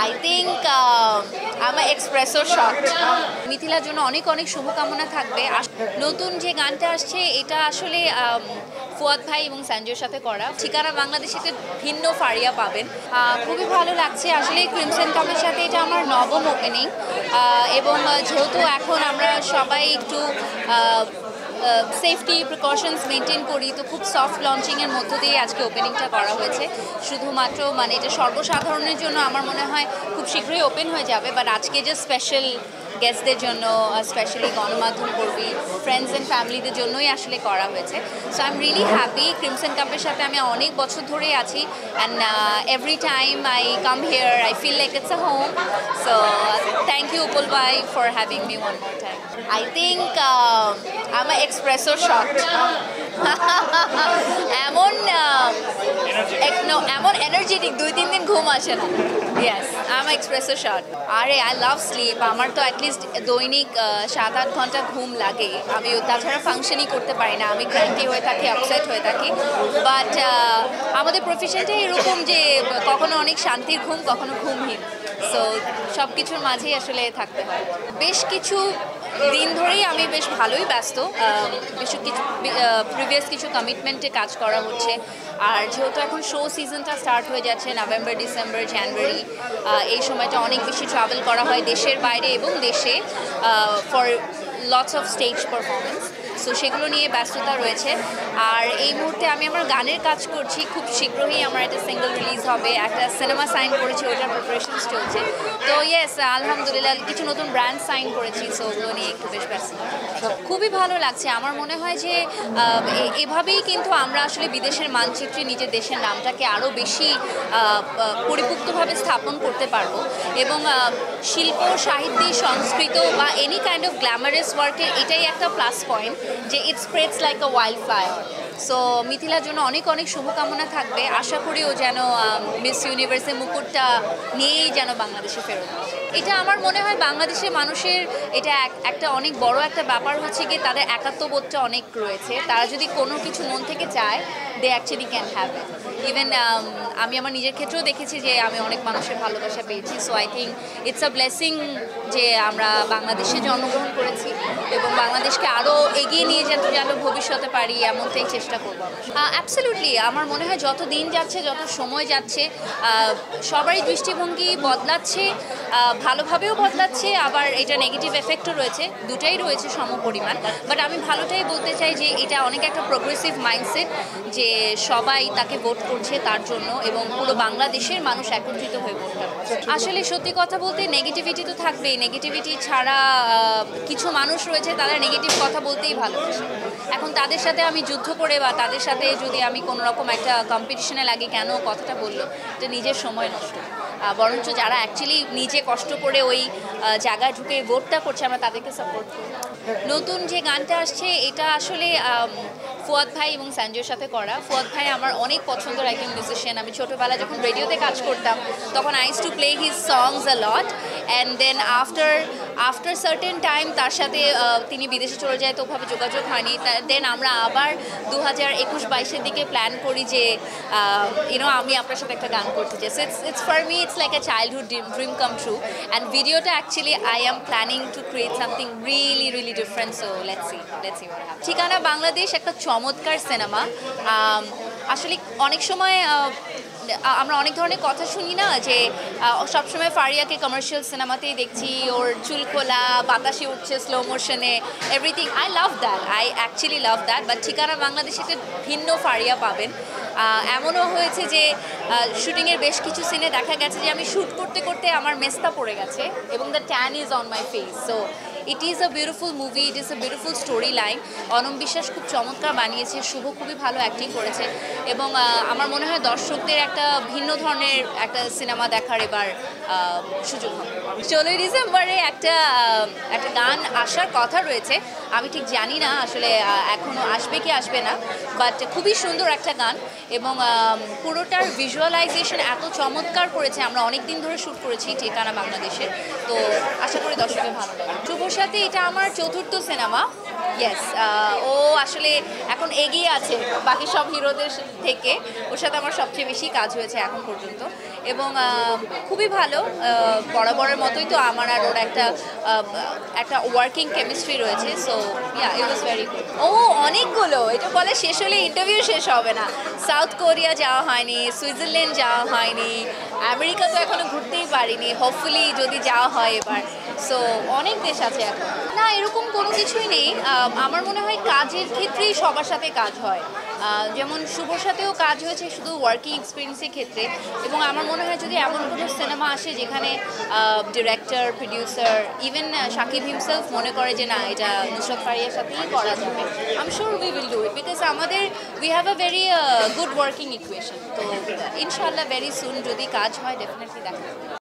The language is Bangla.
I think I'm an espresso shot. মিথিলার জন্য অনেক অনেক শুভকামনা থাকবে। নতুন যে গানটা আসছে এটা আসলে ফুয়াদ ভাই এবং সঞ্জয়ের সাথে করা। ঠিকানা বাংলাদেশিতে ভিন্ন ফারিয়া পাবেন। খুবই ভালো লাগছে আসলে ক্রিমসন কাপের সাথে এটা আমার নবম ওপেনিং এবং যেহেতু এখন আমরা সবাই একটু সেফটি প্রিকশনস মেনটেন করি, তো খুব সফট লঞ্চিংয়ের মধ্য দিয়ে আজকে ওপেনিংটা করা হয়েছে। শুধুমাত্র মানে এটা সর্বসাধারণের জন্য আমার মনে হয় খুব শীঘ্রই ওপেন হয়ে যাবে, বাট আজকে যে স্পেশাল গেস্টদের জন্য, স্পেশালি গণমাধ্যম কর্মী, ফ্রেন্ডস অ্যান্ড ফ্যামিলিদের জন্যই আসলে করা হয়েছে। So I am really happy. Crimson কাপের সাথে আমি অনেক বছর ধরেই আছি and every time I come here I feel like it's a home. So thank you Upal ভাই for having me one more time. I think I'm an espresso shot. এমন এমন এনার্জেটিক 2-3 দিন ঘুম আসে না। Yes, I'm an espresso shot. আরে আই লাভ স্লিপ। আমার তো অ্যাটলিস্ট দৈনিক 7-8 ঘন্টা ঘুম লাগে। আমি তাছাড়া ফাংশনই করতে পারি না। আমি ক্র্যান্টি হয়ে থাকি, আপসেট হয়ে থাকি। বাট আমাদের প্রফেশনটাই এরকম যে কখনো অনেক শান্তির ঘুম, কখনো ঘুমহীন। সো সব কিছুর মাঝেই আসলে থাকতে হয়। বেশ কিছু দিন ধরেই আমি বেশ ভালোই ব্যস্ত। বেশ কিছু প্রিভিয়াস কিছু কমিটমেন্টে কাজ করা হচ্ছে। আর যেহেতু এখন শো সিজনটা স্টার্ট হয়ে যাচ্ছে নভেম্বর, ডিসেম্বর, জানুয়ারি, এই সময়টা অনেক বেশি ট্রাভেল করা হয় দেশের বাইরে এবং দেশে for lots of stage performance. So সেগুলো নিয়ে ব্যস্ততা রয়েছে। আর এই মুহূর্তে আমি আমার গানের কাজ করছি। খুব শীঘ্রই আমার একটা সিঙ্গেল রিলিজ হবে, একটা সিনেমা সাইন করেছি, ওইটার প্রিপারেশনস চলছে। তো ইয়েস, আলহামদুলিল্লাহ কিছু নতুন ব্র্যান্ড সাইন করেছি। সো ওগুলো নিয়ে একটু বেশ ব্যস্ত। খুবই ভালো লাগছে। আমার মনে হয় যে এভাবেই কিন্তু আমরা আসলে বিদেশের মানচিত্রে নিজের দেশের নামটাকে আরও বেশি পরিপুক্তভাবে স্থাপন করতে পারবো এবং শিল্প, সাহিত্যিক, সংস্কৃত বা এনি কাইন্ড অফ গ্ল্যামারাস ওয়ার্কের এটাই একটা প্লাস পয়েন্ট যে it spreads like a wildfire. So মিথিলার জন্য অনেক অনেক শুভকামনা থাকবে। আশা করি ও যেন মিস ইউনিভার্সের মুকুটটা নিয়েই যেন বাংলাদেশে ফেরত। এটা আমার মনে হয় বাংলাদেশের মানুষের এটা একটা অনেক বড় একটা ব্যাপার হচ্ছে কি তাদের একাত্মবোধটা অনেক রয়েছে। তারা যদি কোনো কিছু মন থেকে চায়, they actually can have it. Even আমি আমার নিজের ক্ষেত্রেও দেখেছি যে আমি অনেক মানুষের ভালোবাসা পেয়েছি। So I think it's a blessing যে আমরা বাংলাদেশে জন্মগ্রহণ করেছি এবং বাংলাদেশকে আরও এগিয়ে নিয়ে যেতে যেন ভবিষ্যতে পারি এমনটাই চেষ্টা করবো। অ্যাবসলিউটলি আমার মনে হয় যত দিন যাচ্ছে, যত সময় যাচ্ছে, সবারই দৃষ্টিভঙ্গি বদলাচ্ছে, ভালোভাবেও বদলাচ্ছে, আবার এটা নেগেটিভ এফেক্টও রয়েছে, দুটাই রয়েছে সমপরিমাণ। বাট আমি ভালোটাই বলতে চাই যে এটা অনেক একটা প্রোগ্রেসিভ মাইন্ডসেট যে সবাই তাকে ভোট করছে তার জন্য এবং পুরো বাংলাদেশের মানুষ একত্রিত হয়ে ভোটটা করছে। আসলে সত্যি কথা বলতে নেগেটিভিটি তো থাকবেই। নেগেটিভিটি ছাড়া কিছু মানুষ রয়েছে তারা নেগেটিভ কথা বলতেই ভালোবাসে। এখন তাদের সাথে আমি যুদ্ধ করে বা তাদের সাথে যদি আমি কোনো রকম একটা কম্পিটিশনে লাগি, কেন কথাটা বললো, এটা নিজের সময় নষ্ট। বরঞ্চ যারা অ্যাকচুয়ালি নিজে কষ্ট করে ওই জায়গায় ঢুকে ভোটটা করছে আমরা তাদেরকে সাপোর্ট করি। নতুন যে গানটা আসছে এটা আসলে ফুয়াদ ভাই এবং সঞ্জয়ের সাথে করা। ফুয়াদ ভাই আমার অনেক পছন্দের একজন মিউজিশিয়ান। আমি ছোটোবেলায় যখন রেডিওতে কাজ করতাম তখন I use to play his songs a lot and then after certain time তার সাথে তিনি বিদেশে চলে যায়, তো ওভাবে যোগাযোগ হয়নি। দেন আমরা আবার 2021-22-এর দিকে প্ল্যান করি যে আমি আপনার সাথে একটা গান করতে চাই। So it's for me it's like a childhood dream come true and ভিডিওটা actually I am planning to create something really different. So let's see what happens. ঠিকানা বাংলাদেশ একটা চমৎকার সিনেমা। আসলে অনেক সময় আমরা অনেক ধরনের কথা শুনি না যে সবসময় ফারিয়াকে কমার্শিয়াল সিনেমাতেই দেখছি, ওর চুল খোলা, বাতাসে উঠছে স্লো মোশনে, everything. I love that, I actually love that. But ঠিকানা বাংলাদেশিতে ভিন্ন ফারিয়া পাবেন। এমনও হয়েছে যে শুটিংয়ের বেশ কিছু সিনে দেখা গেছে যে আমি শ্যুট করতে করতে আমার মেস্তা পড়ে গেছে এবং the tan is on my face. So it is a beautiful movie, it is a beautiful story line. Anam Biswas খুব চমৎকার বানিয়েছে, শুভ খুবই ভালো অ্যাক্টিং করেছে এবং আমার মনে হয় দর্শকদের একটা ভিন্ন ধরনের একটা সিনেমা দেখার এবার সুযোগ হবে। 16 ডিসেম্বরে একটা গান আসার কথা রয়েছে। আমি ঠিক জানি না আসলে এখনও আসবে কি আসবে না, বাট খুবই সুন্দর একটা গান এবং পুরোটার ভিজুয়ালাইজেশন এত চমৎকার করেছে। আমরা অনেক দিন ধরে শ্যুট করেছি ঠিকানা বাংলাদেশে, তো আশা করি দর্শকের ভালো লাগে। শুভর সাথে এটা আমার 4র্থ সিনেমা। ইয়েস, ও আসলে এখন এগিয়ে আছে বাকি সব হিরোদের থেকে। ওর সাথে আমার সবচেয়ে বেশি কাজ হয়েছে এখন পর্যন্ত এবং খুবই ভালো বরাবরের মতোই তো আমার আর ওর একটা একটা ওয়ার্কিং কেমিস্ট্রি রয়েছে so yeah it was very good ও অনেকগুলো এটা বলে শেষ হলে ইন্টারভিউ শেষ হবে না সাউথ কোরিয়া যাওয়া হয়নি সুইজারল্যান্ড যাওয়া হয়নি আমেরিকা তো এখনো ঘুরতেই পারিনি হোপফুলি যদি যাওয়া হয় এবার সো অনেক দেশ আছে এখন না এরকম কোনো কিছুই নেই আমার মনে হয় কাজের ক্ষেত্রেই সবার সাথে কাজ হয় যেমন শুভর সাথেও কাজ হয়েছে শুধু ওয়ার্কিং এক্সপিরিয়েন্সের ক্ষেত্রে এবং আমার মনে হয় যদি এমন কোনো সিনেমা আসে যেখানে director producer even Shakib himself মনে করে যে না এটা নুসরাত ফারিয়ার সাথেই করা যাবে I am sure we will do it because আমাদের we have a very good working equation তো ইনশাআল্লাহ ভেরি সুন যদি কাজ হয় ডেফিনেটলি দেখা যাবে